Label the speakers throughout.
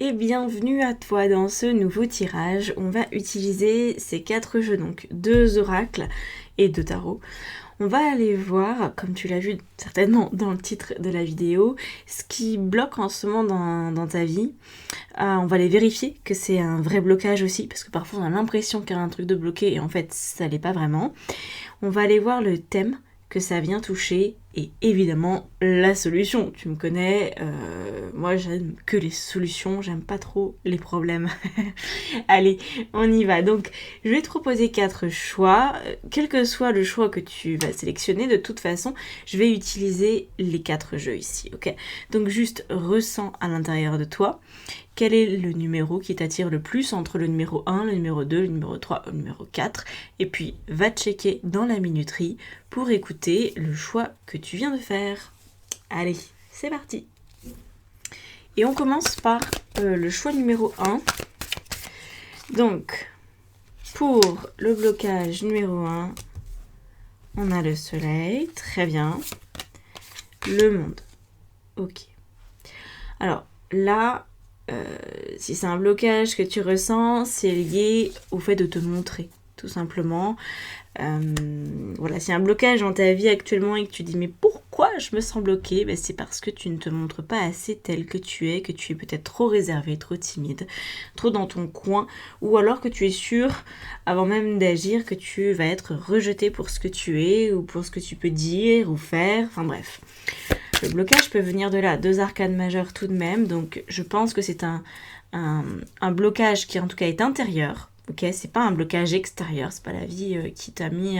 Speaker 1: et bienvenue à toi dans ce nouveau tirage. On va utiliser ces 4 jeux, donc 2 oracles et 2 tarots. On va aller voir, comme tu l'as vu certainement dans le titre de la vidéo, ce qui bloque en ce moment dans ta vie. On va aller vérifier que c'est un vrai blocage aussi, parce que parfois on a l'impression qu'il y a un truc de bloqué et en fait ça l'est pas vraiment. On va aller voir le thème que ça vient toucher et évidemment la solution. Tu me connais, moi j'aime que les solutions, j'aime pas trop les problèmes. Allez, on y va. Donc je vais te proposer 4 choix. Quel que soit le choix que tu vas sélectionner, de toute façon, je vais utiliser les 4 jeux ici, ok? Donc juste ressens à l'intérieur de toi quel est le numéro qui t'attire le plus entre le numéro 1, le numéro 2, le numéro 3 et le numéro 4. Et puis, va checker dans la minuterie pour écouter le choix que tu viens de faire. Allez, c'est parti. Et on commence par le choix numéro 1. Donc, pour le blocage numéro 1, on a le soleil, très bien. Le monde, ok. Alors, là... si c'est un blocage que tu ressens, c'est lié au fait de te montrer, tout simplement. Voilà, s'il y a un blocage dans ta vie actuellement et que tu dis mais pourquoi je me sens bloquée, ben c'est parce que tu ne te montres pas assez tel que tu es peut-être trop réservé, trop timide, trop dans ton coin, ou alors que tu es sûr, avant même d'agir, que tu vas être rejeté pour ce que tu es, ou pour ce que tu peux dire ou faire, enfin bref. Le blocage peut venir de là, 2 arcanes majeures tout de même, donc je pense que c'est un blocage qui en tout cas est intérieur, ok? C'est pas un blocage extérieur, c'est pas la vie qui t'a mis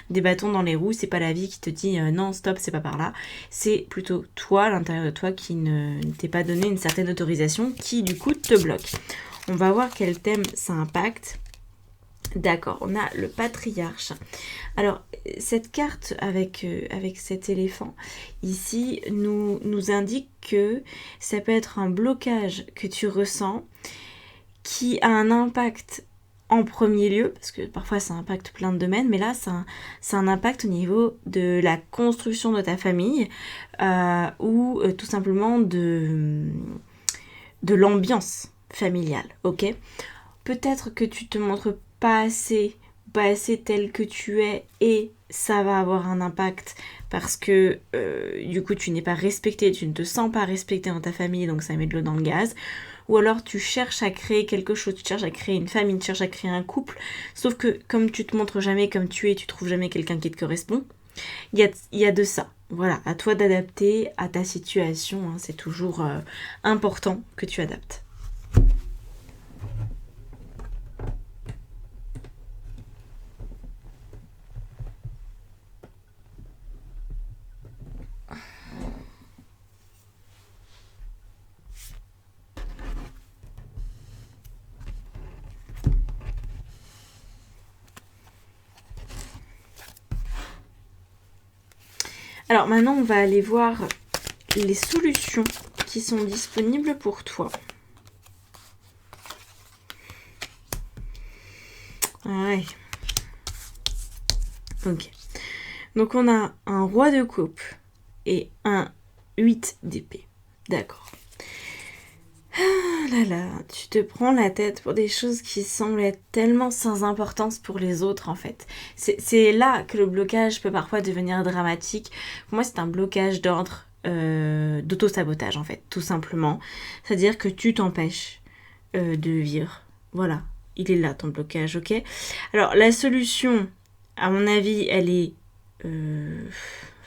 Speaker 1: des bâtons dans les roues, c'est pas la vie qui te dit non stop, c'est pas par là, c'est plutôt toi, à l'intérieur de toi, qui ne t'est pas donné une certaine autorisation, qui du coup te bloque. On va voir quel thème ça impacte. D'accord, on a le patriarche. Alors, cette carte avec cet éléphant, ici, nous indique que ça peut être un blocage que tu ressens qui a un impact en premier lieu, parce que parfois ça impacte plein de domaines, mais là, c'est un impact au niveau de la construction de ta famille ou tout simplement de l'ambiance familiale, ok ? Peut-être que tu te montres pas assez tel que tu es et ça va avoir un impact parce que du coup tu n'es pas respecté, tu ne te sens pas respecté dans ta famille, donc ça met de l'eau dans le gaz. Ou alors tu cherches à créer quelque chose, tu cherches à créer une famille, tu cherches à créer un couple, sauf que comme tu te montres jamais comme tu es, tu trouves jamais quelqu'un qui te correspond, il y a de ça. Voilà, à toi d'adapter à ta situation, hein, c'est toujours important que tu adaptes. Alors maintenant, on va aller voir les solutions qui sont disponibles pour toi. Ouais. Ok. Donc on a un roi de coupe et un 8 d'épée. D'accord. Ah là là, tu te prends la tête pour des choses qui semblent être tellement sans importance pour les autres en fait. C'est là que le blocage peut parfois devenir dramatique. Pour moi c'est un blocage d'ordre d'auto-sabotage en fait, tout simplement. C'est-à-dire que tu t'empêches de vivre. Voilà, il est là ton blocage, ok ? Alors la solution, à mon avis, elle est...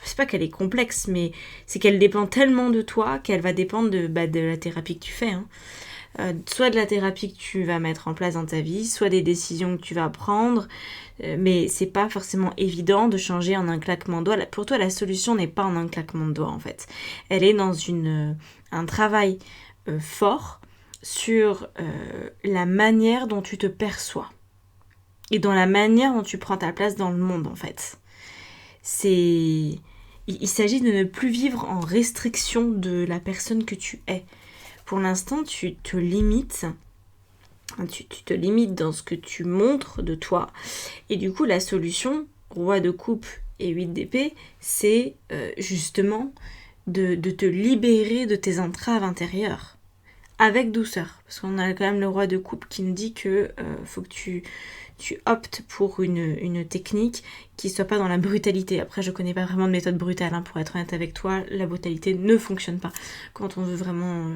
Speaker 1: c'est pas qu'elle est complexe, mais c'est qu'elle dépend tellement de toi qu'elle va dépendre de la thérapie que tu fais. Hein. Soit de la thérapie que tu vas mettre en place dans ta vie, soit des décisions que tu vas prendre, mais c'est pas forcément évident de changer en un claquement de doigts. Pour toi, la solution n'est pas en un claquement de doigts, en fait. Elle est dans un travail fort sur la manière dont tu te perçois et dans la manière dont tu prends ta place dans le monde, en fait. Il s'agit de ne plus vivre en restriction de la personne que tu es. Pour l'instant, tu te limites dans ce que tu montres de toi. Et du coup, la solution, roi de coupe et 8 d'épée, c'est justement de te libérer de tes entraves intérieures. avec douceur. Parce qu'on a quand même le roi de coupe qui nous dit que faut que tu optes pour une technique qui soit pas dans la brutalité. Après, je connais pas vraiment de méthode brutale, hein, pour être honnête avec toi. La brutalité ne fonctionne pas quand on veut vraiment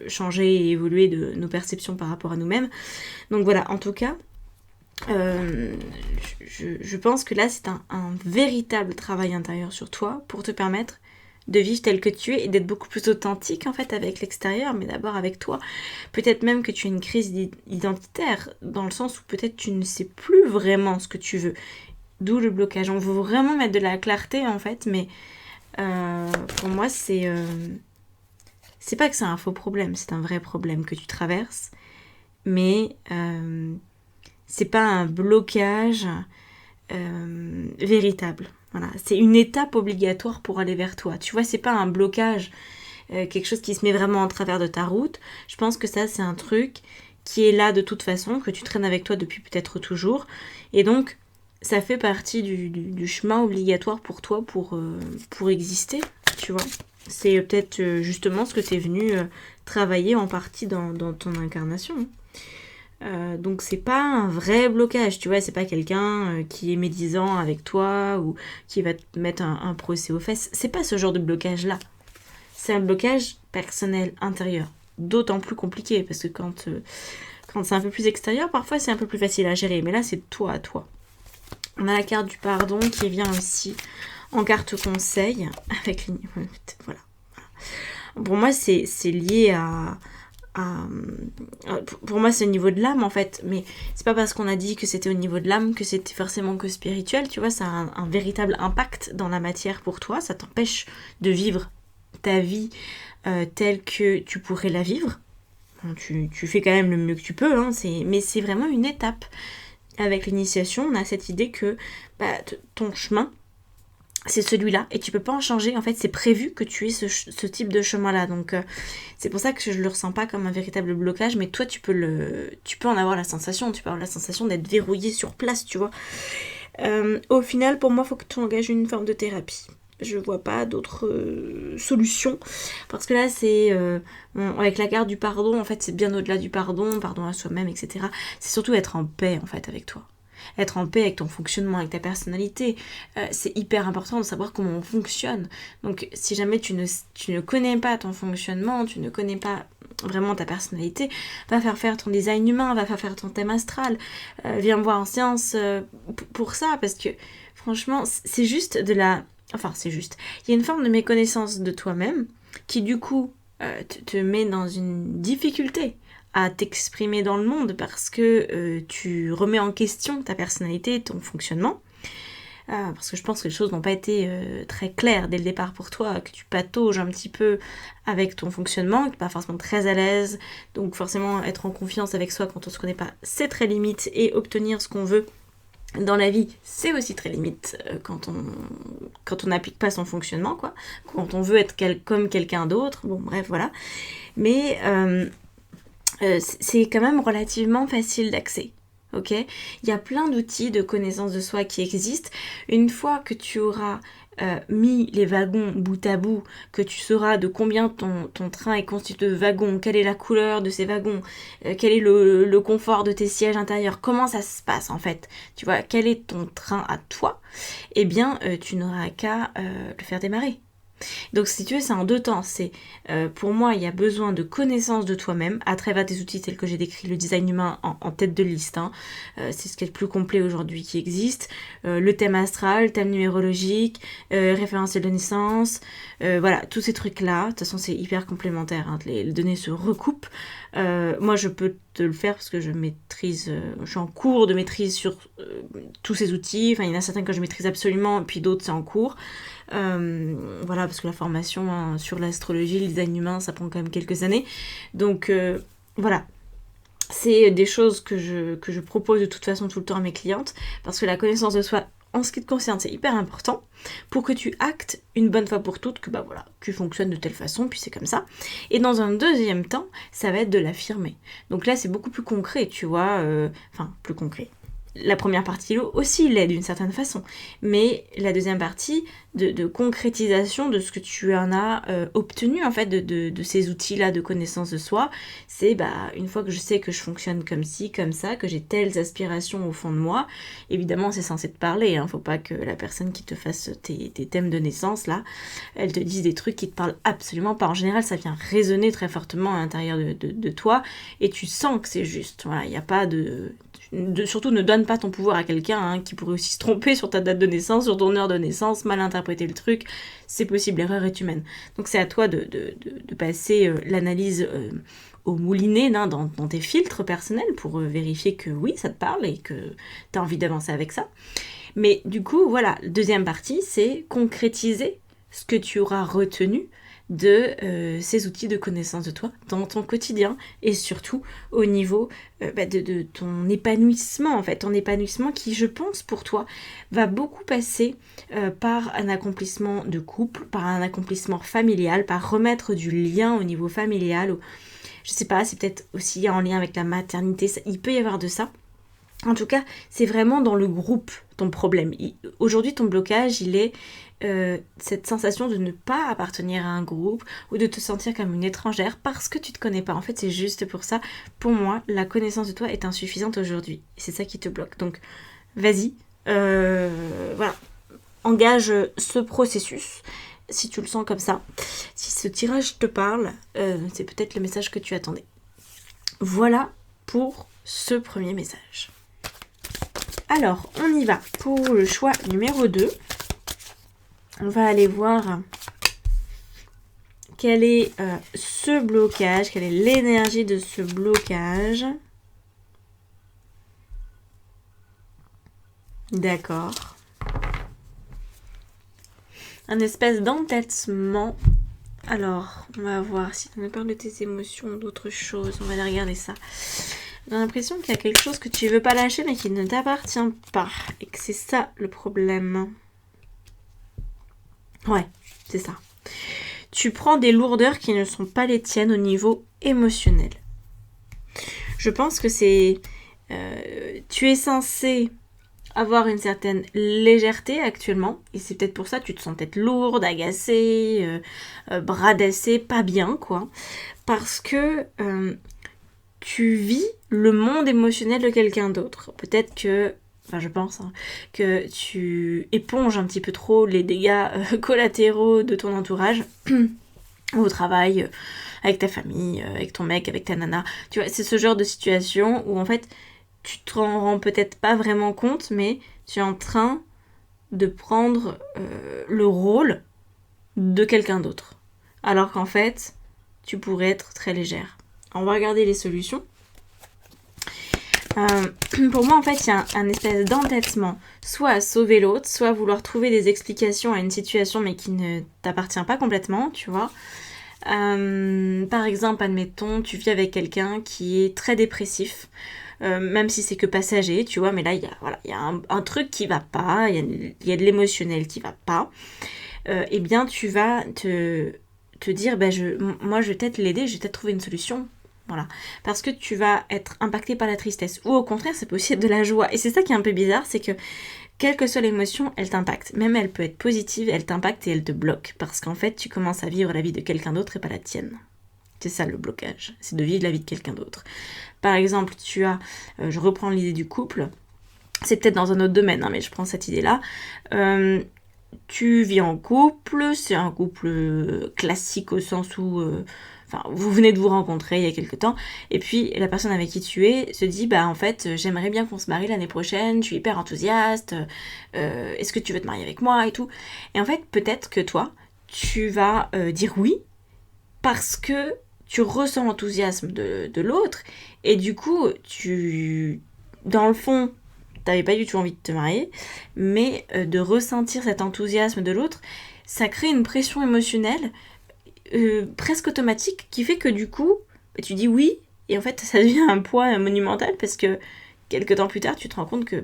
Speaker 1: changer et évoluer de nos perceptions par rapport à nous-mêmes. Donc voilà, en tout cas, je pense que là, c'est un véritable travail intérieur sur toi pour te permettre de vivre tel que tu es et d'être beaucoup plus authentique en fait avec l'extérieur, mais d'abord avec toi. Peut-être même que tu as une crise identitaire, dans le sens où peut-être tu ne sais plus vraiment ce que tu veux. D'où le blocage. On veut vraiment mettre de la clarté en fait, mais pour moi c'est pas que c'est un faux problème, c'est un vrai problème que tu traverses, mais c'est pas un blocage véritable. Voilà, c'est une étape obligatoire pour aller vers toi. Tu vois, c'est pas un blocage, quelque chose qui se met vraiment en travers de ta route. Je pense que ça, c'est un truc qui est là de toute façon, que tu traînes avec toi depuis peut-être toujours. Et donc, ça fait partie du chemin obligatoire pour toi pour exister, tu vois. C'est peut-être justement ce que tu es venu travailler en partie dans ton incarnation. Donc c'est pas un vrai blocage, tu vois, c'est pas quelqu'un qui est médisant avec toi ou qui va te mettre un procès aux fesses. C'est pas ce genre de blocage là. C'est un blocage personnel, intérieur. D'autant plus compliqué parce que quand c'est un peu plus extérieur, parfois c'est un peu plus facile à gérer. Mais là c'est toi à toi. On a la carte du pardon qui vient aussi en carte conseil avec les... Voilà. Pour moi c'est lié à... Pour moi c'est au niveau de l'âme en fait, mais c'est pas parce qu'on a dit que c'était au niveau de l'âme que c'était forcément que spirituel, tu vois, ça a un véritable impact dans la matière pour toi, ça t'empêche de vivre ta vie telle que tu pourrais la vivre. Bon, tu fais quand même le mieux que tu peux, hein, mais c'est vraiment une étape. Avec l'initiation, on a cette idée que ton chemin, c'est celui-là et tu peux pas en changer. En fait, c'est prévu que tu aies ce type de chemin-là. Donc, c'est pour ça que je le ressens pas comme un véritable blocage. Mais toi, tu peux en avoir la sensation. Tu peux avoir la sensation d'être verrouillé sur place, tu vois. Au final, pour moi, il faut que tu engages une forme de thérapie. Je vois pas d'autres solutions. Parce que là, c'est... avec la carte du pardon, en fait, c'est bien au-delà du pardon à soi-même, etc. C'est surtout être en paix, en fait, avec toi. Être en paix avec ton fonctionnement, avec ta personnalité. C'est hyper important de savoir comment on fonctionne. Donc si jamais tu ne connais pas ton fonctionnement, tu ne connais pas vraiment ta personnalité, va faire ton design humain, va faire ton thème astral, viens me voir en séance pour ça, parce que franchement, c'est juste de la... Enfin, c'est juste. Il y a une forme de méconnaissance de toi-même qui du coup te met dans une difficulté à t'exprimer dans le monde parce que tu remets en question ta personnalité, ton fonctionnement. Parce que je pense que les choses n'ont pas été très claires dès le départ pour toi, que tu patauges un petit peu avec ton fonctionnement, que tu n'es pas forcément très à l'aise. Donc forcément, être en confiance avec soi quand on ne se connaît pas, c'est très limite. Et obtenir ce qu'on veut dans la vie, c'est aussi très limite quand on n'applique pas son fonctionnement, quoi. Quand on veut être comme quelqu'un d'autre. Bon, bref, voilà. Mais... c'est quand même relativement facile d'accès, ok ? Il y a plein d'outils de connaissance de soi qui existent. Une fois que tu auras mis les wagons bout à bout, que tu sauras de combien ton train est constitué de wagons, quelle est la couleur de ces wagons, quel est le confort de tes sièges intérieurs, comment ça se passe en fait, tu vois, quel est ton train à toi, eh bien tu n'auras qu'à le faire démarrer. Donc si tu veux, c'est en deux temps. C'est pour moi, il y a besoin de connaissance de toi-même à travers des outils tels que j'ai décrit le design humain en tête de liste. C'est ce qui est le plus complet aujourd'hui qui existe. Le thème astral, thème numérologique, référentiel de naissance, voilà, tous ces trucs-là. De toute façon, c'est hyper complémentaire. Les données se recoupent. Moi, je peux te le faire parce que je maîtrise, je suis en cours de maîtrise sur tous ces outils. Enfin, il y en a certains que je maîtrise absolument, puis d'autres c'est en cours. Voilà, parce que la formation sur l'astrologie, le design humain, ça prend quand même quelques années. Donc voilà, c'est des choses que je propose de toute façon tout le temps à mes clientes, parce que la connaissance de soi, en ce qui te concerne, c'est hyper important pour que tu actes une bonne fois pour toutes que bah voilà, tu fonctionnes de telle façon, puis c'est comme ça. Et dans un deuxième temps, ça va être de l'affirmer. Donc là, c'est beaucoup plus concret, tu vois, enfin, plus concret. la première partie aussi l'est d'une certaine façon, mais la deuxième partie de concrétisation de ce que tu en as obtenu en fait de ces outils-là de connaissance de soi, c'est une fois que je sais que je fonctionne comme ci, comme ça, que j'ai telles aspirations au fond de moi, évidemment c'est censé te parler, faut pas que la personne qui te fasse tes thèmes de naissance là, elle te dise des trucs qui te parlent absolument pas. En général ça vient résonner très fortement à l'intérieur de toi et tu sens que c'est juste, voilà, il n'y a pas surtout ne donne pas ton pouvoir à quelqu'un qui pourrait aussi se tromper sur ta date de naissance, sur ton heure de naissance, mal interpréter le truc, c'est possible, l'erreur est humaine. Donc c'est à toi de passer l'analyse au moulinet dans tes filtres personnels pour vérifier que oui, ça te parle et que tu as envie d'avancer avec ça. Mais du coup, voilà, deuxième partie, c'est concrétiser ce que tu auras retenu de ces outils de connaissance de toi dans ton quotidien et surtout au niveau de ton épanouissement en fait, ton épanouissement qui je pense pour toi va beaucoup passer par un accomplissement de couple, par un accomplissement familial, par remettre du lien au niveau familial, ou, je sais pas, c'est peut-être aussi en lien avec la maternité, il peut y avoir de ça. En tout cas, c'est vraiment dans le groupe ton problème. Aujourd'hui, ton blocage, il est cette sensation de ne pas appartenir à un groupe ou de te sentir comme une étrangère parce que tu te connais pas. En fait, c'est juste pour ça. Pour moi, la connaissance de toi est insuffisante aujourd'hui. C'est ça qui te bloque. Donc, vas-y, voilà, engage ce processus. Si tu le sens comme ça, si ce tirage te parle, c'est peut-être le message que tu attendais. Voilà pour ce premier message. Alors, on y va pour le choix numéro 2. On va aller voir quel est ce blocage, quelle est l'énergie de ce blocage. D'accord. Un espèce d'entêtement. Alors, on va voir si tu me parles de tes émotions ou d'autres choses. On va aller regarder ça. J'ai l'impression qu'il y a quelque chose que tu veux pas lâcher mais qui ne t'appartient pas. Et que c'est ça le problème. Ouais, c'est ça. Tu prends des lourdeurs qui ne sont pas les tiennes au niveau émotionnel. Je pense que c'est... tu es censé avoir une certaine légèreté actuellement. Et c'est peut-être pour ça que tu te sens peut-être lourde, agacée, bradassée, pas bien, quoi. Parce que... tu vis le monde émotionnel de quelqu'un d'autre. Peut-être que, je pense, que tu éponges un petit peu trop les dégâts collatéraux de ton entourage, au travail, avec ta famille, avec ton mec, avec ta nana. Tu vois, c'est ce genre de situation où en fait, tu te rends peut-être pas vraiment compte, mais tu es en train de prendre le rôle de quelqu'un d'autre. Alors qu'en fait, tu pourrais être très légère. On va regarder les solutions. Pour moi, en fait, il y a un espèce d'entêtement, soit à sauver l'autre, soit à vouloir trouver des explications à une situation, mais qui ne t'appartient pas complètement, tu vois. Par exemple, admettons, tu vis avec quelqu'un qui est très dépressif, même si c'est que passager, tu vois, mais là, il y a un truc qui va pas, il y a de l'émotionnel qui va pas. Eh bien, tu vas te dire, moi, je vais peut-être l'aider, je vais peut-être trouver une solution. Voilà, parce que tu vas être impacté par la tristesse. Ou au contraire, c'est possible de la joie. Et c'est ça qui est un peu bizarre, c'est que quelle que soit l'émotion, elle t'impacte. Même elle peut être positive, elle t'impacte et elle te bloque. Parce qu'en fait, tu commences à vivre la vie de quelqu'un d'autre et pas la tienne. C'est ça le blocage, c'est de vivre la vie de quelqu'un d'autre. Par exemple, tu as, je reprends l'idée du couple, c'est peut-être dans un autre domaine, mais je prends cette idée-là. Tu vis en couple, c'est un couple classique au sens où... vous venez de vous rencontrer il y a quelques temps, et puis la personne avec qui tu es se dit, en fait, j'aimerais bien qu'on se marie l'année prochaine, je suis hyper enthousiaste, est-ce que tu veux te marier avec moi et tout. Et en fait, peut-être que toi, tu vas dire oui, parce que tu ressens l'enthousiasme de l'autre, et du coup, dans le fond, t'avais pas du tout envie de te marier, mais de ressentir cet enthousiasme de l'autre, ça crée une pression émotionnelle presque automatique qui fait que du coup tu dis oui et en fait ça devient un poids monumental parce que quelques temps plus tard tu te rends compte que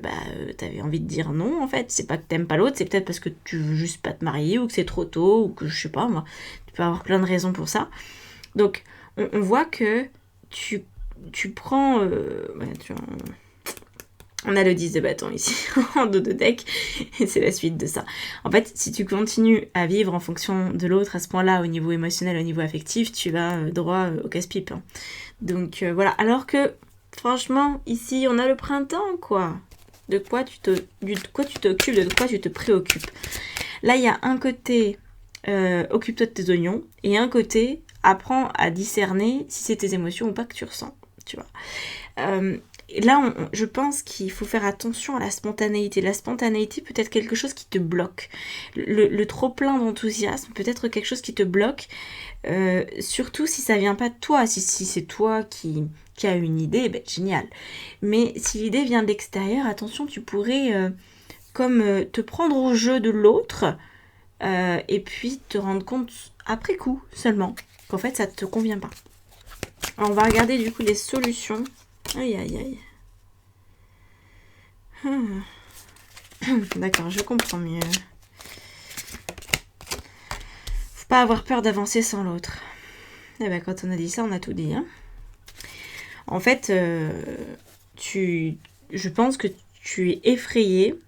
Speaker 1: t'avais envie de dire non. En fait c'est pas que t'aimes pas l'autre, c'est peut-être parce que tu veux juste pas te marier ou que c'est trop tôt ou que je sais pas moi, tu peux avoir plein de raisons pour ça. Donc on voit que tu prends On a le 10 de bâton ici, en dos de deck, et c'est la suite de ça. En fait, si tu continues à vivre en fonction de l'autre à ce point-là, au niveau émotionnel, au niveau affectif, tu vas droit au casse-pipe. Hein. Donc voilà, alors que, franchement, ici, on a le printemps, quoi. De quoi tu t'occupes, de quoi tu te préoccupes. Là, il y a un côté, occupe-toi de tes oignons, et un côté, apprends à discerner si c'est tes émotions ou pas que tu ressens, tu vois. Là, je pense qu'il faut faire attention à la spontanéité. La spontanéité peut être quelque chose qui te bloque. Le trop-plein d'enthousiasme peut être quelque chose qui te bloque, surtout si ça vient pas de toi. Si c'est toi qui a une idée, ben, génial. Mais si l'idée vient de l'extérieur, attention, tu pourrais te prendre au jeu de l'autre et puis te rendre compte après coup seulement qu'en fait ça te convient pas. Alors, on va regarder du coup les solutions. Aïe aïe aïe. D'accord, je comprends mieux. Faut pas avoir peur d'avancer sans l'autre. Eh ben quand on a dit ça, on a tout dit. Hein. En fait, je pense que tu es effrayé.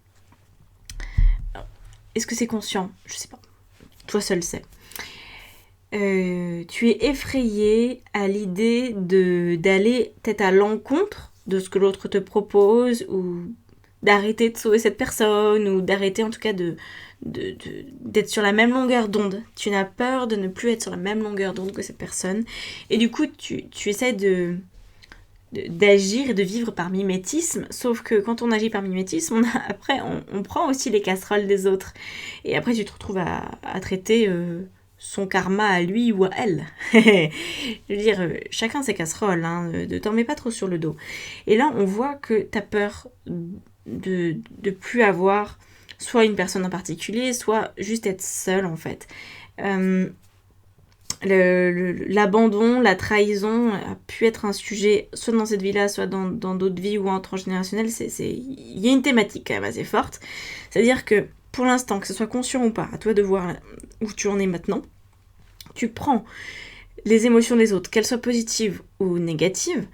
Speaker 1: Est-ce que c'est conscient? Je sais pas. Toi seul sais. Tu es effrayé à l'idée d'aller peut-être à l'encontre de ce que l'autre te propose, ou d'arrêter de sauver cette personne, ou d'arrêter en tout cas d'être sur la même longueur d'onde. Tu n'as peur de ne plus être sur la même longueur d'onde que cette personne. Et du coup, tu essaies d'agir et de vivre par mimétisme, sauf que quand on agit par mimétisme, après on prend aussi les casseroles des autres. Et après, tu te retrouves à traiter... son karma à lui ou à elle. Je veux dire, chacun ses casseroles, hein, ne t'en mets pas trop sur le dos. Et là, on voit que t'as peur de plus avoir soit une personne en particulier, soit juste être seule, en fait. L'abandon, la trahison a pu être un sujet, soit dans cette vie-là, soit dans d'autres vies ou en transgénérationnel. Il y a une thématique quand même assez forte. C'est-à-dire que, pour l'instant, que ce soit conscient ou pas, à toi de voir où tu en es maintenant, tu prends les émotions des autres, qu'elles soient positives ou négatives,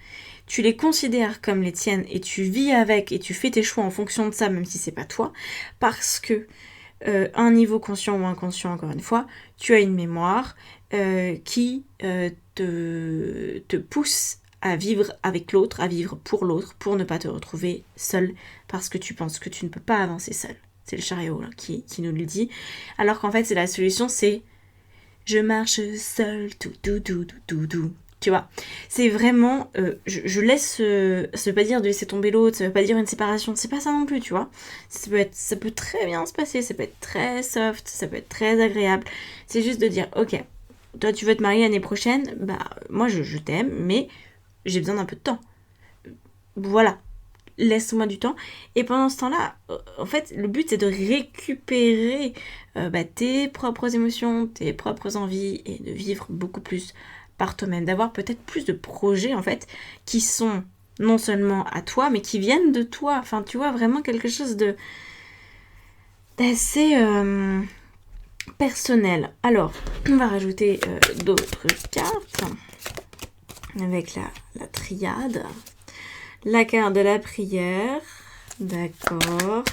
Speaker 1: tu les considères comme les tiennes et tu vis avec et tu fais tes choix en fonction de ça, même si c'est pas toi, parce que à un niveau conscient ou inconscient, encore une fois, tu as une mémoire qui te pousse à vivre avec l'autre, à vivre pour l'autre, pour ne pas te retrouver seul, parce que tu penses que tu ne peux pas avancer seul. C'est le chariot là, qui nous le dit. Alors qu'en fait, c'est la solution, c'est je marche seul, tout. Tu vois, c'est vraiment, je laisse, ça veut pas dire de laisser tomber l'autre, ça veut pas dire une séparation, c'est pas ça non plus, tu vois. Ça peut très bien se passer, ça peut être très soft, ça peut être très agréable. C'est juste de dire, ok, toi tu veux te marier l'année prochaine, bah moi je t'aime, mais j'ai besoin d'un peu de temps. Voilà, laisse-moi du temps. Et pendant ce temps-là, en fait, le but c'est de récupérer tes propres émotions, tes propres envies et de vivre beaucoup plus par toi-même, d'avoir peut-être plus de projets en fait qui sont non seulement à toi mais qui viennent de toi. Enfin, tu vois, vraiment quelque chose d'assez personnel. Alors, on va rajouter d'autres cartes avec la triade. La carte de la prière, d'accord.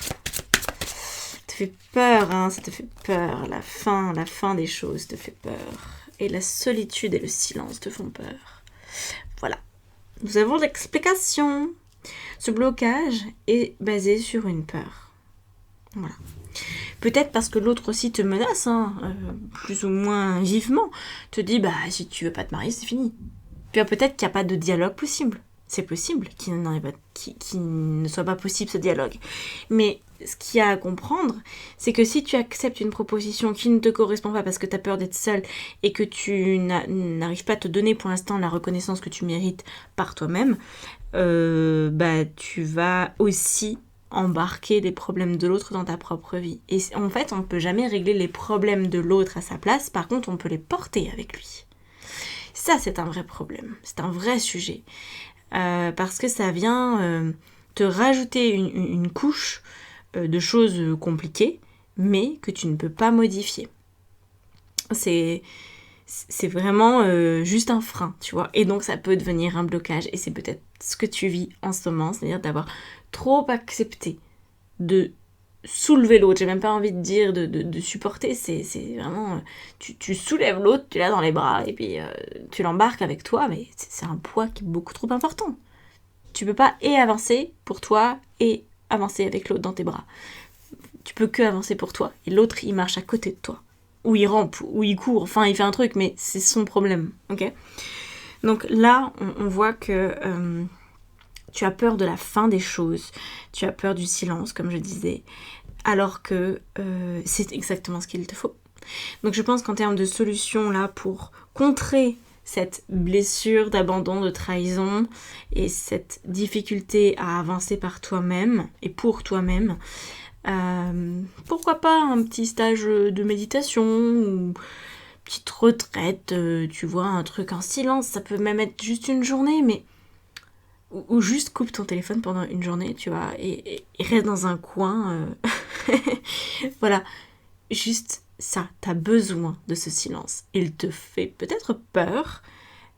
Speaker 1: Ça te fait peur, hein, ça te fait peur. La fin des choses te fait peur. Et la solitude et le silence te font peur. Voilà. Nous avons l'explication. Ce blocage est basé sur une peur. Voilà. Peut-être parce que l'autre aussi te menace, hein, plus ou moins vivement. Te dit, bah, si tu veux pas te marier, c'est fini. Puis peut-être qu'il n'y a pas de dialogue possible. C'est possible qu'il ne soit pas possible ce dialogue. Mais ce qu'il y a à comprendre, c'est que si tu acceptes une proposition qui ne te correspond pas parce que tu as peur d'être seule et que tu n'arrives pas à te donner pour l'instant la reconnaissance que tu mérites par toi-même, tu vas aussi embarquer les problèmes de l'autre dans ta propre vie. Et en fait, on ne peut jamais régler les problèmes de l'autre à sa place, par contre, on peut les porter avec lui. Ça, c'est un vrai problème, c'est un vrai sujet. Parce que ça vient te rajouter une couche de choses compliquées, mais que tu ne peux pas modifier. C'est c'est vraiment juste un frein, tu vois. Et donc ça peut devenir un blocage. Et c'est peut-être ce que tu vis en ce moment, c'est-à-dire d'avoir trop accepté de soulever l'autre. J'ai même pas envie de dire de supporter, c'est vraiment... Tu soulèves l'autre, tu l'as dans les bras, et puis tu l'embarques avec toi, mais c'est un poids qui est beaucoup trop important. Tu peux pas et avancer pour toi, et avancer avec l'autre dans tes bras. Tu peux que avancer pour toi, et l'autre, il marche à côté de toi. Ou il rampe, ou il court, enfin, il fait un truc, mais c'est son problème, ok ? Donc là, on voit que tu as peur de la fin des choses, tu as peur du silence, comme je disais, alors que c'est exactement ce qu'il te faut. Donc je pense qu'en termes de solution, là, pour contrer cette blessure d'abandon, de trahison, et cette difficulté à avancer par toi-même, et pour toi-même, pourquoi pas un petit stage de méditation, ou petite retraite, tu vois, un truc en silence, ça peut même être juste une journée, mais... Ou juste coupe ton téléphone pendant une journée, tu vois, et reste dans un coin. Voilà, juste ça, t'as besoin de ce silence. Il te fait peut-être peur,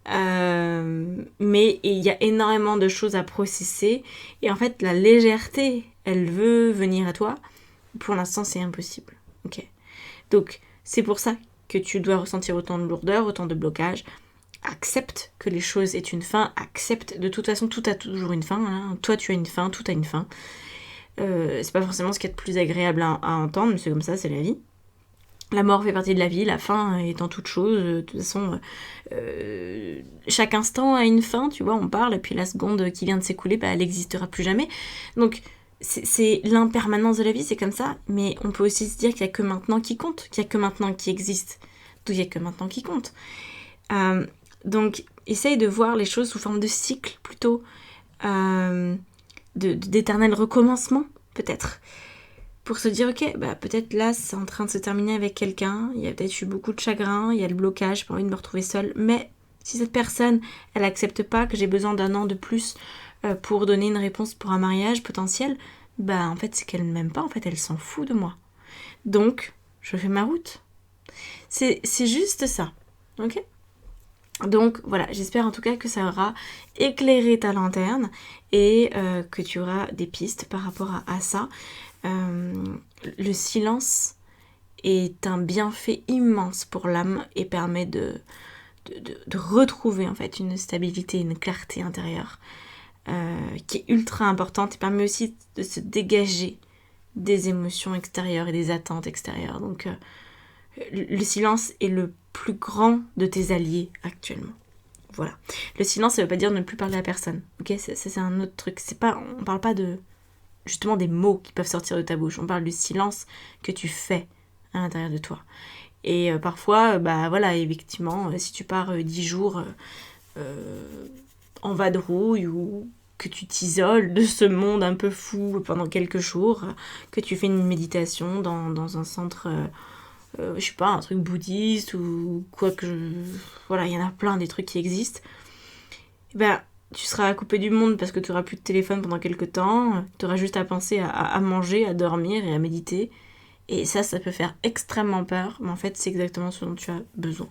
Speaker 1: mais il y a énormément de choses à processer. Et en fait, la légèreté, elle veut venir à toi. Pour l'instant, c'est impossible. Ok. Donc, c'est pour ça que tu dois ressentir autant de lourdeur, autant de blocage. Accepte que les choses aient une fin, accepte, de toute façon tout a toujours une fin, hein. Toi tu as une fin, tout a une fin. C'est pas forcément ce qui est le plus agréable à entendre, mais c'est comme ça, c'est la vie. La mort fait partie de la vie, la fin est en toute chose, de toute façon, chaque instant a une fin, tu vois, on parle, et puis la seconde qui vient de s'écouler, bah, elle n'existera plus jamais. Donc c'est l'impermanence de la vie, c'est comme ça, mais on peut aussi se dire qu'il n'y a que maintenant qui compte, qu'il n'y a que maintenant qui existe, donc il n'y a que maintenant qui compte. Donc, essaye de voir les choses sous forme de cycle, plutôt, d'éternel recommencement, peut-être. Pour se dire, ok, bah peut-être là, c'est en train de se terminer avec quelqu'un, il y a peut-être eu beaucoup de chagrin, il y a le blocage, j'ai pas envie de me retrouver seule, mais si cette personne, elle accepte pas que j'ai besoin d'un an de plus pour donner une réponse pour un mariage potentiel, bah en fait, c'est qu'elle ne m'aime pas, en fait, elle s'en fout de moi. Donc, je fais ma route. C'est juste ça, ok ? Donc voilà, j'espère en tout cas que ça aura éclairé ta lanterne et que tu auras des pistes par rapport à ça. Le silence est un bienfait immense pour l'âme et permet de retrouver en fait une stabilité, une clarté intérieure qui est ultra importante et permet aussi de se dégager des émotions extérieures et des attentes extérieures. Donc le silence est le plus grand de tes alliés actuellement. Voilà. Le silence, ça veut pas dire ne plus parler à personne. Ok, c'est un autre truc. On parle pas de justement des mots qui peuvent sortir de ta bouche. On parle du silence que tu fais à l'intérieur de toi. Et parfois, bah voilà, effectivement, si tu pars 10 jours en vadrouille ou que tu t'isoles de ce monde un peu fou pendant quelques jours, que tu fais une méditation dans un centre... je sais pas, un truc bouddhiste ou quoi que... Voilà, il y en a plein des trucs qui existent. Et ben, tu seras coupé du monde parce que tu n'auras plus de téléphone pendant quelques temps. Tu auras juste à penser à manger, à dormir et à méditer. Et ça peut faire extrêmement peur. Mais en fait, c'est exactement ce dont tu as besoin.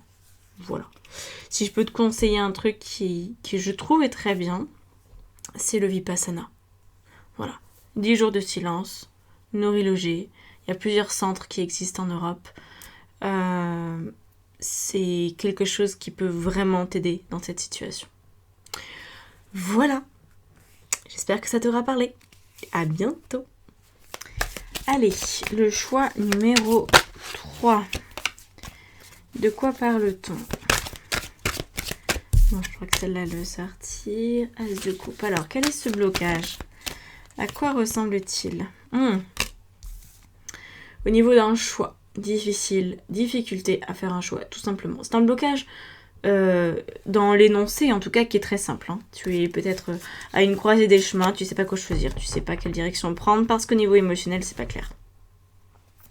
Speaker 1: Voilà. Si je peux te conseiller un truc qui je trouve est très bien, c'est le Vipassana. Voilà. 10 jours de silence, nourri logé. Il y a plusieurs centres qui existent en Europe. C'est quelque chose qui peut vraiment t'aider dans cette situation. Voilà. J'espère que ça t'aura parlé. À bientôt. Allez, le choix numéro 3. De quoi parle-t-on ? Bon, je crois que celle-là, elle veut sortir. As de coupe. Alors, quel est ce blocage ? À quoi ressemble-t-il ? Au niveau d'un choix. Difficulté à faire un choix, tout simplement. C'est un blocage dans l'énoncé, en tout cas, qui est très simple. Hein. Tu es peut-être à une croisée des chemins, tu sais pas quoi choisir, tu sais pas quelle direction prendre, parce qu'au niveau émotionnel, c'est pas clair.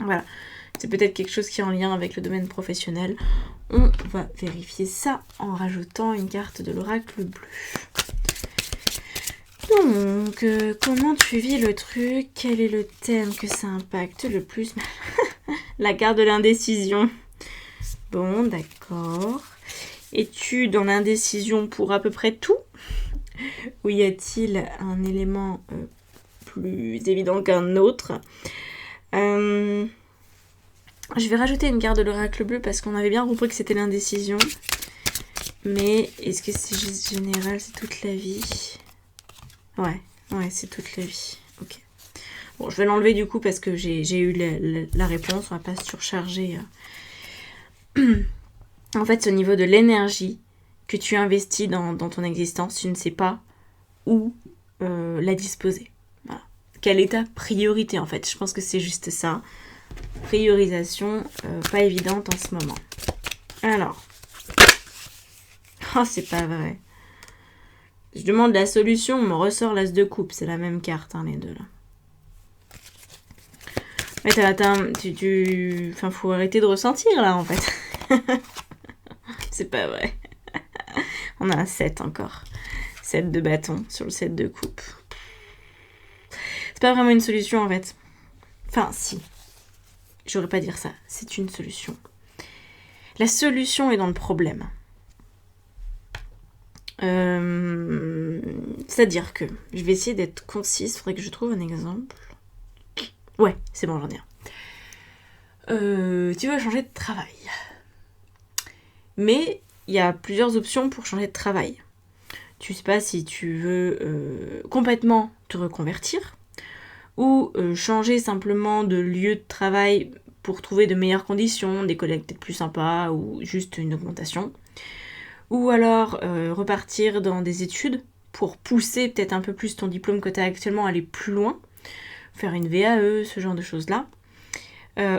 Speaker 1: Voilà. C'est peut-être quelque chose qui est en lien avec le domaine professionnel. On va vérifier ça en rajoutant une carte de l'oracle bleu. Donc, comment tu vis le truc ? Quel est le thème que ça impacte le plus ? La carte de l'indécision. Bon, d'accord. Es-tu dans l'indécision pour à peu près tout? Ou y a-t-il un élément plus évident qu'un autre? Je vais rajouter une carte de l'oracle bleu parce qu'on avait bien compris que c'était l'indécision. Mais est-ce que c'est juste général, c'est toute la vie? Ouais, c'est toute la vie. Ok. Bon, je vais l'enlever du coup parce que j'ai eu la réponse. On va pas surcharger. En fait, c'est au niveau de l'énergie que tu investis dans ton existence. Tu ne sais pas où la disposer. Voilà. Quelle est ta priorité en fait? Je pense que c'est juste ça. Priorisation pas évidente en ce moment. Alors. Oh, c'est pas vrai. Je demande la solution, on me ressort l'as de coupe. C'est la même carte, hein, les deux là. Mais Enfin, faut arrêter de ressentir là en fait. C'est pas vrai. On a un 7 encore. 7 de bâton sur le 7 de coupe. C'est pas vraiment une solution en fait. Enfin, si. J'aurais pas dire ça. C'est une solution. La solution est dans le problème. C'est-à-dire que je vais essayer d'être concise. Faudrait que je trouve un exemple. Ouais, c'est bon, j'en ai un. Tu veux changer de travail. Mais il y a plusieurs options pour changer de travail. Tu sais pas si tu veux complètement te reconvertir ou changer simplement de lieu de travail pour trouver de meilleures conditions, des collègues peut-être plus sympas ou juste une augmentation. Ou alors repartir dans des études pour pousser peut-être un peu plus ton diplôme que tu as actuellement, aller plus loin, faire une VAE, ce genre de choses-là.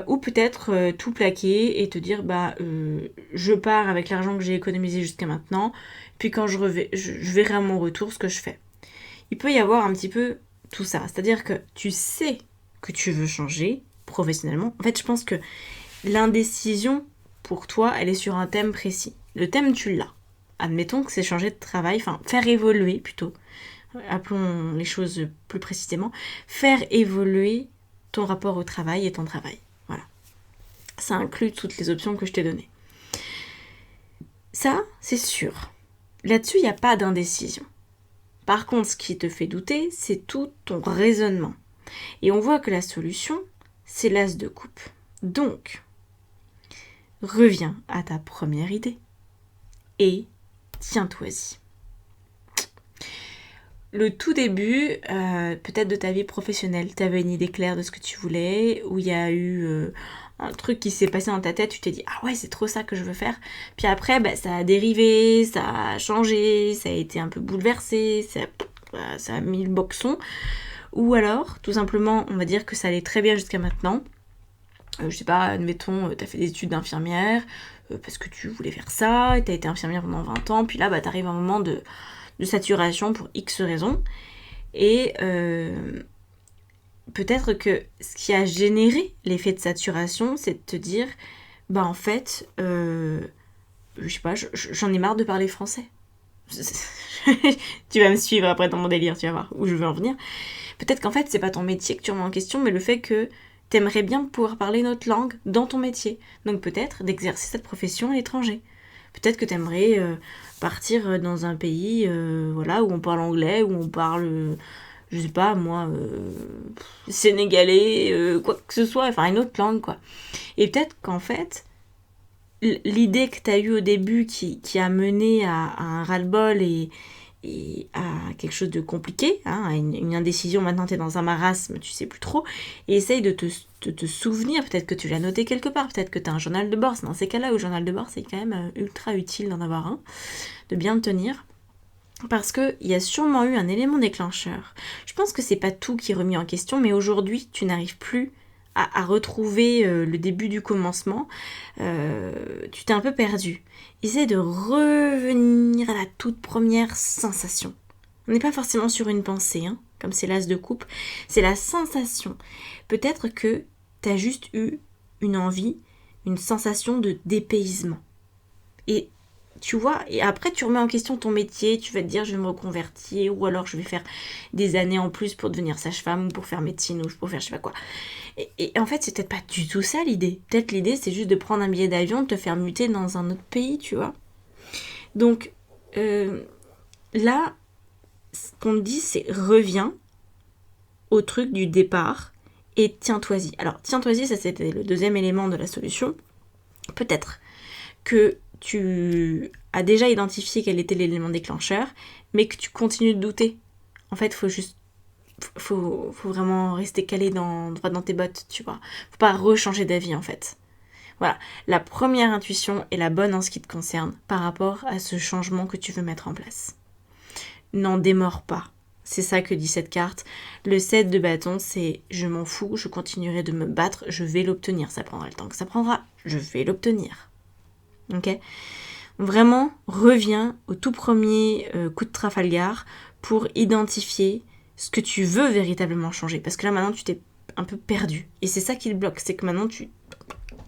Speaker 1: Ou peut-être tout plaquer et te dire je pars avec l'argent que j'ai économisé jusqu'à maintenant, puis quand je verrai à mon retour ce que je fais. Il peut y avoir un petit peu tout ça, c'est-à-dire que tu sais que tu veux changer professionnellement. En fait, je pense que l'indécision, pour toi, elle est sur un thème précis. Le thème, tu l'as. Admettons que c'est changer de travail, enfin faire évoluer plutôt, appelons les choses plus précisément, faire évoluer ton rapport au travail et ton travail. Voilà. Ça inclut toutes les options que je t'ai données. Ça, c'est sûr. Là-dessus, il n'y a pas d'indécision. Par contre, ce qui te fait douter, c'est tout ton raisonnement. Et on voit que la solution, c'est l'as de coupe. Donc, reviens à ta première idée et tiens-toi-y. Le tout début, peut-être de ta vie professionnelle, tu avais une idée claire de ce que tu voulais, ou il y a eu un truc qui s'est passé dans ta tête, tu t'es dit « Ah ouais, c'est trop ça que je veux faire ». Puis après, ça a dérivé, ça a changé, ça a été un peu bouleversé, ça a mis le boxon. Ou alors, tout simplement, on va dire que ça allait très bien jusqu'à maintenant. Je sais pas, admettons, t'as fait des études d'infirmière, parce que tu voulais faire ça, et t'as été infirmière pendant 20 ans, puis là, t'arrives à un moment de saturation pour X raisons. Et peut-être que ce qui a généré l'effet de saturation, c'est de te dire, en fait, je sais pas, j'en ai marre de parler français. Tu vas me suivre après dans mon délire, tu vas voir où je veux en venir. Peut-être qu'en fait, c'est pas ton métier que tu remets en question, mais le fait que t'aimerais bien pouvoir parler notre langue dans ton métier. Donc peut-être d'exercer cette profession à l'étranger. Peut-être que t'aimerais partir dans un pays où on parle anglais, où on parle, je sais pas moi, sénégalais, quoi que ce soit, enfin une autre langue quoi. Et peut-être qu'en fait, l'idée que t'as eue au début qui a mené à un ras-le-bol et à quelque chose de compliqué, à une indécision, maintenant t'es dans un marasme, tu sais plus trop, et essaye de te souvenir, peut-être que tu l'as noté quelque part, peut-être que t'as un journal de bord, c'est dans ces cas-là où le journal de bord c'est quand même ultra utile d'en avoir un, de bien le tenir, parce qu'il y a sûrement eu un élément déclencheur. Je pense que c'est pas tout qui est remis en question, mais aujourd'hui tu n'arrives plus à retrouver le début du commencement, tu t'es un peu perdu. Essaye de revenir à la toute première sensation. On n'est pas forcément sur une pensée, comme c'est l'as de coupe, c'est la sensation. Peut-être que tu as juste eu une envie, une sensation de dépaysement. Et Tu vois, et après tu remets en question ton métier, tu vas te dire je vais me reconvertir ou alors je vais faire des années en plus pour devenir sage-femme ou pour faire médecine ou pour faire je sais pas quoi. Et en fait c'est peut-être pas du tout ça l'idée. Peut-être l'idée c'est juste de prendre un billet d'avion, de te faire muter dans un autre pays, tu vois. Donc là, ce qu'on te dit c'est reviens au truc du départ et tiens-toi-y. Alors tiens-toi-y, ça c'était le deuxième élément de la solution. Peut-être que tu as déjà identifié quel était l'élément déclencheur, mais que tu continues de douter. En fait, faut vraiment rester calé droit dans tes bottes, tu vois. Faut pas rechanger d'avis, en fait. Voilà, la première intuition est la bonne en ce qui te concerne par rapport à ce changement que tu veux mettre en place. N'en démords pas. C'est ça que dit cette carte. Le 7 de bâton, c'est je m'en fous, je continuerai de me battre, je vais l'obtenir. Ça prendra le temps que ça prendra, je vais l'obtenir. Ok ? Vraiment, reviens au tout premier coup de Trafalgar pour identifier ce que tu veux véritablement changer. Parce que là, maintenant, tu t'es un peu perdu. Et c'est ça qui le bloque. C'est que maintenant,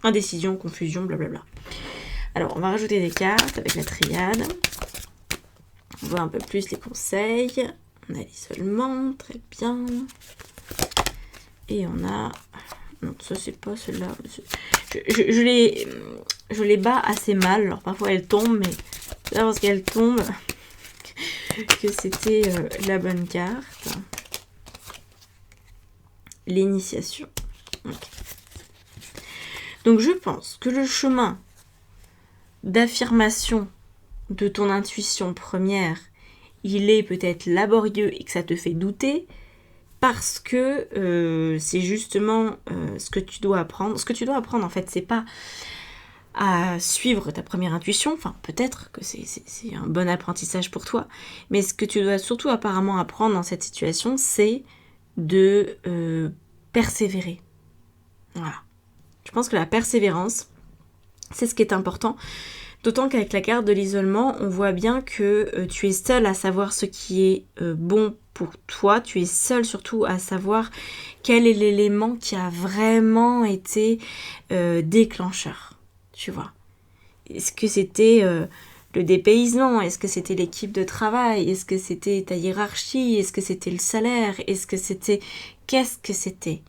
Speaker 1: indécision, confusion, blablabla. Alors, on va rajouter des cartes avec la triade. On voit un peu plus les conseils. On a l'isolement, très bien. Et on a... Non, ça c'est pas celle-là. Je les bats assez mal. Alors parfois elles tombent, mais c'est pas parce qu'elles tombent que c'était la bonne carte. L'initiation. Okay. Donc je pense que le chemin d'affirmation de ton intuition première, il est peut-être laborieux et que ça te fait douter, parce que c'est justement ce que tu dois apprendre. Ce que tu dois apprendre, en fait, c'est pas à suivre ta première intuition, enfin peut-être que c'est un bon apprentissage pour toi, mais ce que tu dois surtout apparemment apprendre dans cette situation, c'est de persévérer. Voilà. Je pense que la persévérance, c'est ce qui est important. D'autant qu'avec la carte de l'isolement, on voit bien que tu es seul à savoir ce qui est bon pour toi. Tu es seul surtout à savoir quel est l'élément qui a vraiment été déclencheur. Tu vois. Est-ce que c'était le dépaysement? Est-ce que c'était l'équipe de travail? Est-ce que c'était ta hiérarchie? Est-ce que c'était le salaire? Est-ce que c'était... Qu'est-ce que c'était?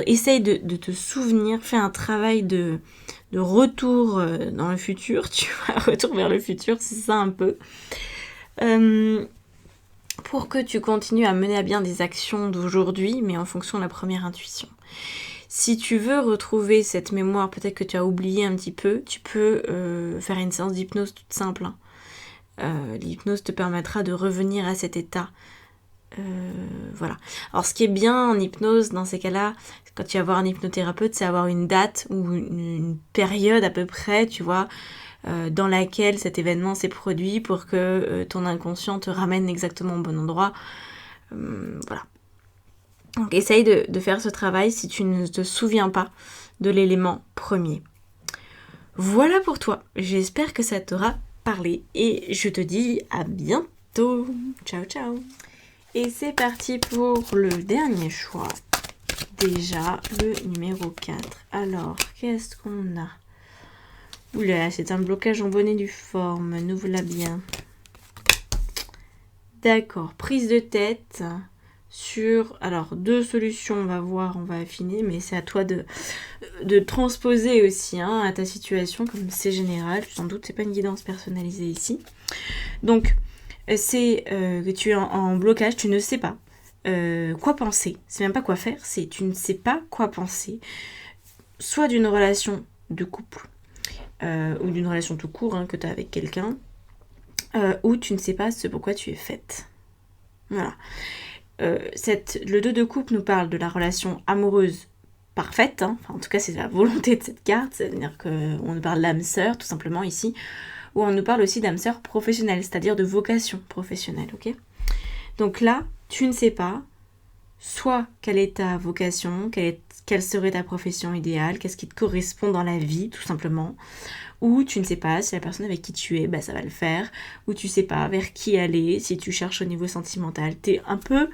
Speaker 1: Essaye de te souvenir, fais un travail de retour dans le futur, tu vois, retour vers le futur, c'est ça un peu. Pour que tu continues à mener à bien des actions d'aujourd'hui, mais en fonction de la première intuition. Si tu veux retrouver cette mémoire, peut-être que tu as oublié un petit peu, tu peux faire une séance d'hypnose toute simple. L'hypnose te permettra de revenir à cet état. Voilà. Alors ce qui est bien en hypnose dans ces cas-là, quand tu vas voir un hypnothérapeute, c'est avoir une date ou une période à peu près, tu vois, dans laquelle cet événement s'est produit pour que ton inconscient te ramène exactement au bon endroit. Voilà. Donc essaye de faire ce travail si tu ne te souviens pas de l'élément premier. Voilà pour toi. J'espère que ça t'aura parlé et je te dis à bientôt. Ciao ciao. Et c'est parti pour le dernier choix. Déjà, le numéro 4. Alors, qu'est-ce qu'on a? Oula, c'est un blocage en bonne et due forme. Nous voilà bien. D'accord, prise de tête sur... Alors, deux solutions, on va voir, on va affiner, mais c'est à toi de transposer aussi à ta situation, comme c'est général. Sans doute, c'est pas une guidance personnalisée ici. Donc... c'est que tu es en blocage, tu ne sais pas quoi penser, c'est même pas quoi faire, c'est tu ne sais pas quoi penser, soit d'une relation de couple ou d'une relation tout court que tu as avec quelqu'un, ou tu ne sais pas ce pourquoi tu es faite. Voilà. Le 2 de couple nous parle de la relation amoureuse parfaite, enfin, en tout cas c'est la volonté de cette carte, c'est-à-dire qu'on nous parle d'âme sœur tout simplement ici, ou on nous parle aussi d'âme sœur professionnelle, c'est-à-dire de vocation professionnelle, ok? Donc là, tu ne sais pas soit quelle est ta vocation, quelle serait ta profession idéale, qu'est-ce qui te correspond dans la vie, tout simplement, ou tu ne sais pas si la personne avec qui tu es, ça va le faire, ou tu ne sais pas vers qui aller, si tu cherches au niveau sentimental, t'es un peu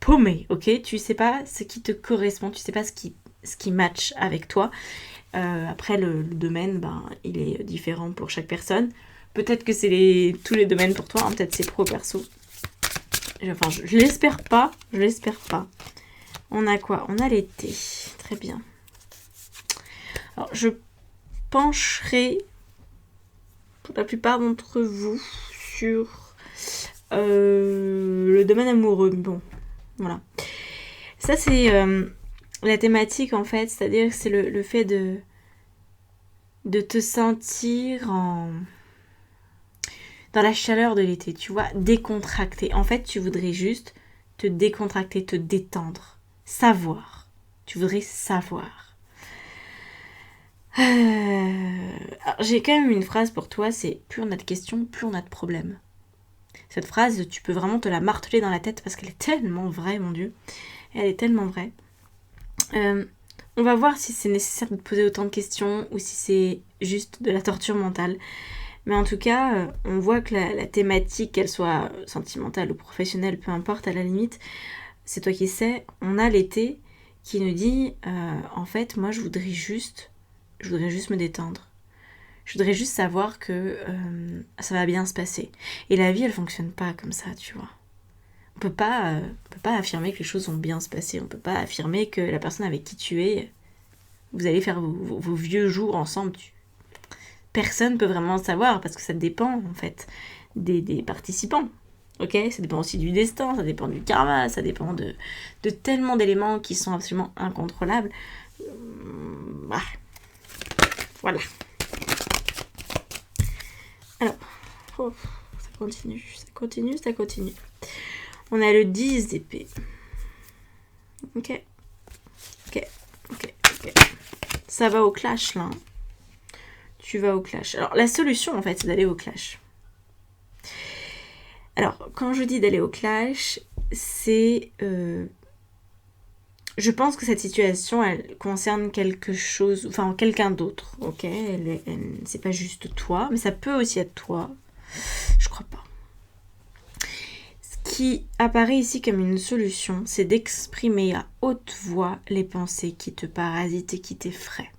Speaker 1: paumé, ok? Tu ne sais pas ce qui te correspond, tu ne sais pas ce qui match avec toi. Après, le domaine, il est différent pour chaque personne. Peut-être que c'est tous les domaines pour toi, hein. Peut-être c'est pro, perso. Enfin, je l'espère pas. On a quoi? On a l'été. Très bien. Alors, je pencherai pour la plupart d'entre vous sur le domaine amoureux. Bon, voilà. Ça, c'est la thématique, en fait. C'est-à-dire que c'est le fait de te sentir dans la chaleur de l'été, tu vois, décontracté. En fait, tu voudrais juste te décontracter, te détendre, savoir. Tu voudrais savoir. Alors, j'ai quand même une phrase pour toi, c'est plus on a de questions, plus on a de problèmes. Cette phrase, tu peux vraiment te la marteler dans la tête parce qu'elle est tellement vraie, mon Dieu. Elle est tellement vraie. On va voir si c'est nécessaire de te poser autant de questions ou si c'est juste de la torture mentale. Mais en tout cas, on voit que la thématique, qu'elle soit sentimentale ou professionnelle, peu importe, à la limite, c'est toi qui sais. On a l'été qui nous dit, en fait, moi, je voudrais juste me détendre. Je voudrais juste savoir que ça va bien se passer. Et la vie, elle fonctionne pas comme ça, tu vois. On peut pas affirmer que les choses vont bien se passer. On peut pas affirmer que la personne avec qui tu es, vous allez faire vos vieux jours ensemble. Personne peut vraiment le savoir parce que ça dépend en fait des participants. Ok, ça dépend aussi du destin, ça dépend du karma, ça dépend de tellement d'éléments qui sont absolument incontrôlables. Voilà. Alors, ça continue. On a le 10 d'épée. Ok. Ça va au clash là. Tu vas au clash. Alors, la solution, en fait, c'est d'aller au clash. Alors, quand je dis d'aller au clash, c'est... je pense que cette situation, elle concerne quelque chose... Enfin, quelqu'un d'autre, ok? C'est pas juste toi, mais ça peut aussi être toi. Je crois pas. Ce qui apparaît ici comme une solution, c'est d'exprimer à haute voix les pensées qui te parasitent et qui t'effraient.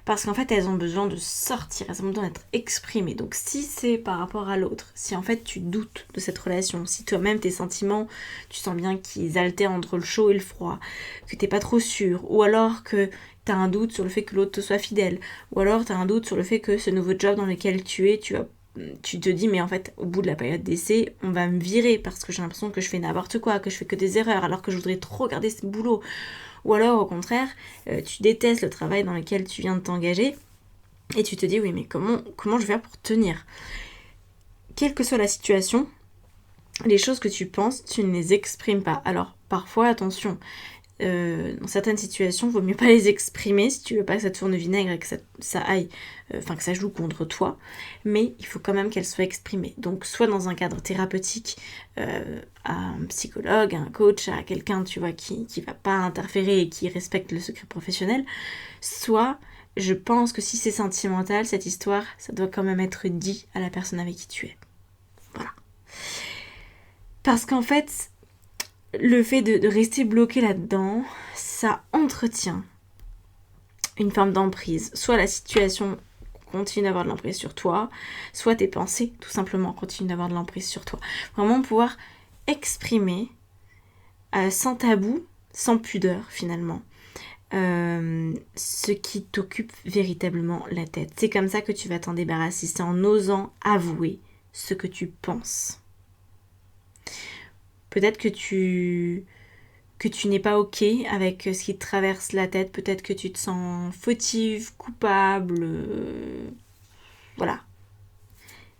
Speaker 1: Parce qu'en fait, elles ont besoin de sortir, elles ont besoin d'être exprimées. Donc si c'est par rapport à l'autre, si en fait tu doutes de cette relation, si toi-même tes sentiments, tu sens bien qu'ils altèrent entre le chaud et le froid, que t'es pas trop sûr, ou alors que t'as un doute sur le fait que l'autre te soit fidèle, ou alors t'as un doute sur le fait que ce nouveau job dans lequel tu es, tu te dis mais en fait au bout de la période d'essai on va me virer parce que j'ai l'impression que je fais n'importe quoi, que je fais que des erreurs alors que je voudrais trop garder ce boulot. Ou alors au contraire, tu détestes le travail dans lequel tu viens de t'engager et tu te dis oui mais comment je vais faire pour tenir? Quelle que soit la situation, les choses que tu penses, tu ne les exprimes pas. Alors parfois attention, dans certaines situations, il vaut mieux pas les exprimer si tu veux pas que ça tourne au vinaigre et que ça aille, que ça joue contre toi, mais il faut quand même qu'elles soient exprimées. Donc soit dans un cadre thérapeutique, à un psychologue, à un coach, à quelqu'un tu vois qui va pas interférer et qui respecte le secret professionnel, soit je pense que si c'est sentimental, cette histoire, ça doit quand même être dit à la personne avec qui tu es. Voilà. Parce qu'en fait, le fait de rester bloqué là-dedans, ça entretient une forme d'emprise. Soit la situation continue d'avoir de l'emprise sur toi, soit tes pensées, tout simplement, continuent d'avoir de l'emprise sur toi. Vraiment pouvoir exprimer, sans tabou, sans pudeur, finalement, ce qui t'occupe véritablement la tête. C'est comme ça que tu vas t'en débarrasser, c'est en osant avouer ce que tu penses. Peut-être que tu n'es pas ok avec ce qui te traverse la tête, peut-être que tu te sens fautive, coupable, voilà.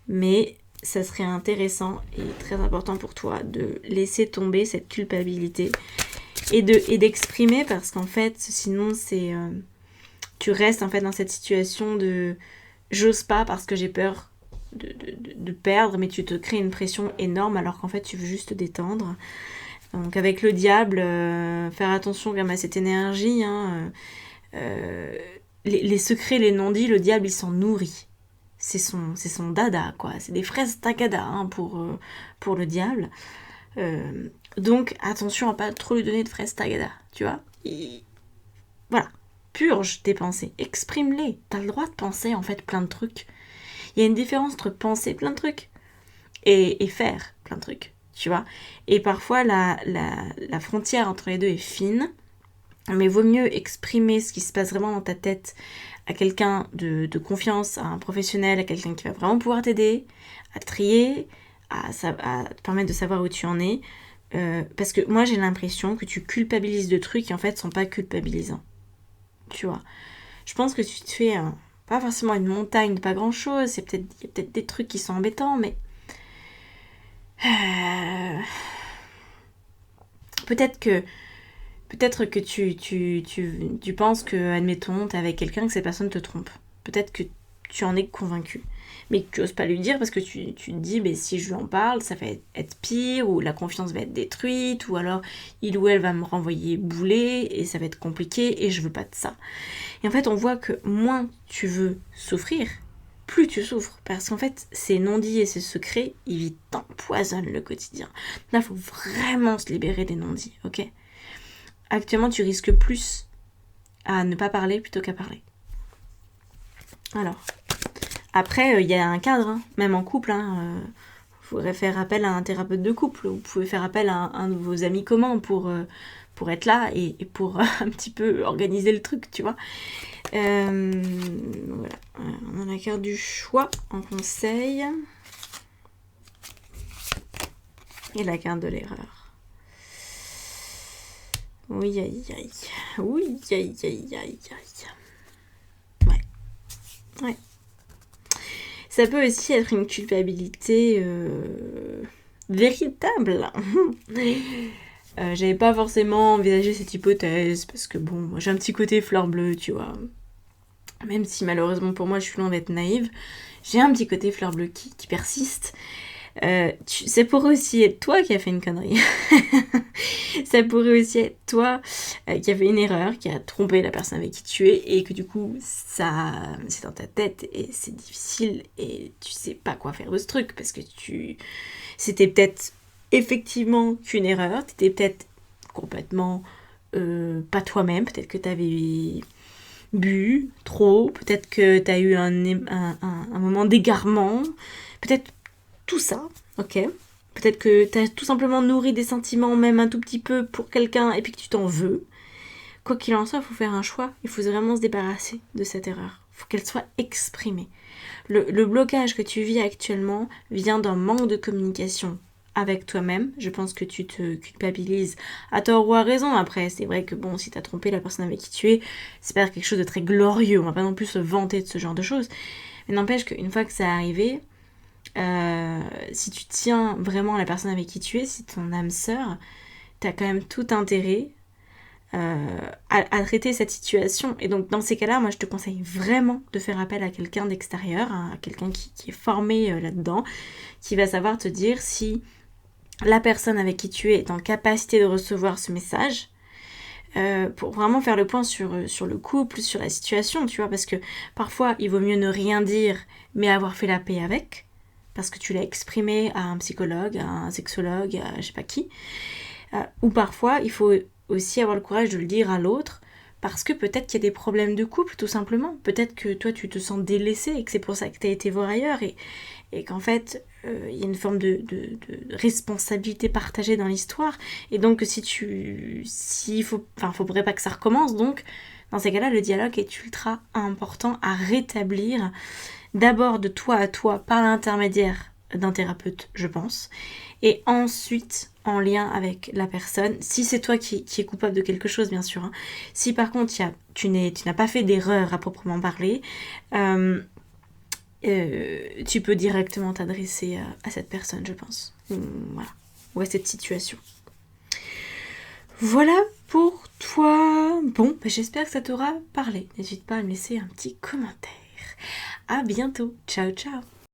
Speaker 1: Mais ça serait intéressant et très important pour toi de laisser tomber cette culpabilité et d'exprimer parce qu'en fait, sinon c'est tu restes en fait dans cette situation de j'ose pas parce que j'ai peur de perdre, mais tu te crées une pression énorme alors qu'en fait tu veux juste te détendre. Donc avec le diable, faire attention quand même à cette énergie. Les secrets, les non-dits, le diable il s'en nourrit. C'est son dada quoi. C'est des fraises tagada pour le diable. Donc attention à pas trop lui donner de fraises tagada, tu vois. Voilà. Purge tes pensées, exprime-les. T'as le droit de penser en fait plein de trucs. Il y a une différence entre penser plein de trucs et faire plein de trucs, tu vois. Et parfois, la frontière entre les deux est fine, mais vaut mieux exprimer ce qui se passe vraiment dans ta tête à quelqu'un de confiance, à un professionnel, à quelqu'un qui va vraiment pouvoir t'aider, à trier, à te permettre de savoir où tu en es. Parce que moi, j'ai l'impression que tu culpabilises de trucs qui en fait sont pas culpabilisants. Tu vois. Je pense que tu te fais pas forcément une montagne de pas grand chose, il y a peut-être des trucs qui sont embêtants, mais peut-être que tu penses que, admettons, t'es avec quelqu'un, que cette personne te trompe. Peut-être que tu en es convaincu. Mais que tu oses pas lui dire parce que tu te dis, mais si je lui en parle, ça va être pire, ou la confiance va être détruite, ou alors il ou elle va me renvoyer bouler, et ça va être compliqué, et je veux pas de ça. Et en fait, on voit que moins tu veux souffrir, plus tu souffres. Parce qu'en fait, ces non-dits et ces secrets, ils t'empoisonnent le quotidien. Là, il faut vraiment se libérer des non-dits, ok ? Actuellement, tu risques plus à ne pas parler plutôt qu'à parler. Alors, après, il y a un cadre, hein, même en couple. Vous pourrez faire appel à un thérapeute de couple. Vous pouvez faire appel à un de vos amis communs pour être là et pour un petit peu organiser le truc, tu vois. Voilà. On a la carte du choix en conseil. Et la carte de l'erreur. Oui, aïe, aïe. Oui, aïe, aïe, aïe, aïe. Ouais. Ça peut aussi être une culpabilité véritable. J'avais pas forcément envisagé cette hypothèse, parce que bon, moi j'ai un petit côté fleur bleue, tu vois. Même si malheureusement pour moi je suis loin d'être naïve, j'ai un petit côté fleur bleue qui persiste. Ça pourrait aussi être toi qui a fait une connerie. Ça pourrait aussi être toi qui a fait une erreur, qui a trompé la personne avec qui tu es, et que du coup ça c'est dans ta tête et c'est difficile et tu sais pas quoi faire de ce truc parce que c'était peut-être effectivement qu'une erreur, t'étais peut-être complètement pas toi-même, peut-être que t'avais bu trop, peut-être que t'as eu un moment d'égarement, peut-être tout ça, ok. Peut-être que t'as tout simplement nourri des sentiments, même un tout petit peu pour quelqu'un, et puis que tu t'en veux. Quoi qu'il en soit, il faut faire un choix. Il faut vraiment se débarrasser de cette erreur. Il faut qu'elle soit exprimée. Le blocage que tu vis actuellement vient d'un manque de communication avec toi-même. Je pense que tu te culpabilises à tort ou à raison. Après, c'est vrai que bon, si t'as trompé la personne avec qui tu es, c'est pas quelque chose de très glorieux. On va pas non plus se vanter de ce genre de choses. Mais n'empêche qu'une fois que ça est arrivé, si tu tiens vraiment à la personne avec qui tu es, si ton âme sœur, t'as quand même tout intérêt à traiter cette situation. Et donc dans ces cas-là, moi je te conseille vraiment de faire appel à quelqu'un d'extérieur, à quelqu'un qui est formé là-dedans, qui va savoir te dire si la personne avec qui tu es est en capacité de recevoir ce message, pour vraiment faire le point sur le couple, sur la situation, tu vois, parce que parfois il vaut mieux ne rien dire mais avoir fait la paix avec, parce que tu l'as exprimé à un psychologue, à un sexologue, à je sais pas qui, ou parfois il faut aussi avoir le courage de le dire à l'autre, parce que peut-être qu'il y a des problèmes de couple tout simplement, peut-être que toi tu te sens délaissé et que c'est pour ça que tu as été voir ailleurs, et qu'en fait il y a une forme de responsabilité partagée dans l'histoire, et donc faudrait pas que ça recommence, donc dans ces cas-là le dialogue est ultra important à rétablir, d'abord de toi à toi par l'intermédiaire d'un thérapeute, je pense, et ensuite en lien avec la personne, si c'est toi qui es coupable de quelque chose, bien sûr, hein. Si par contre tu n'as pas fait d'erreur à proprement parler, tu peux directement t'adresser à cette personne, je pense, voilà, ou à cette situation. Voilà pour toi. Bon, j'espère que ça t'aura parlé. N'hésite pas à me laisser un petit commentaire. À bientôt. Ciao, ciao.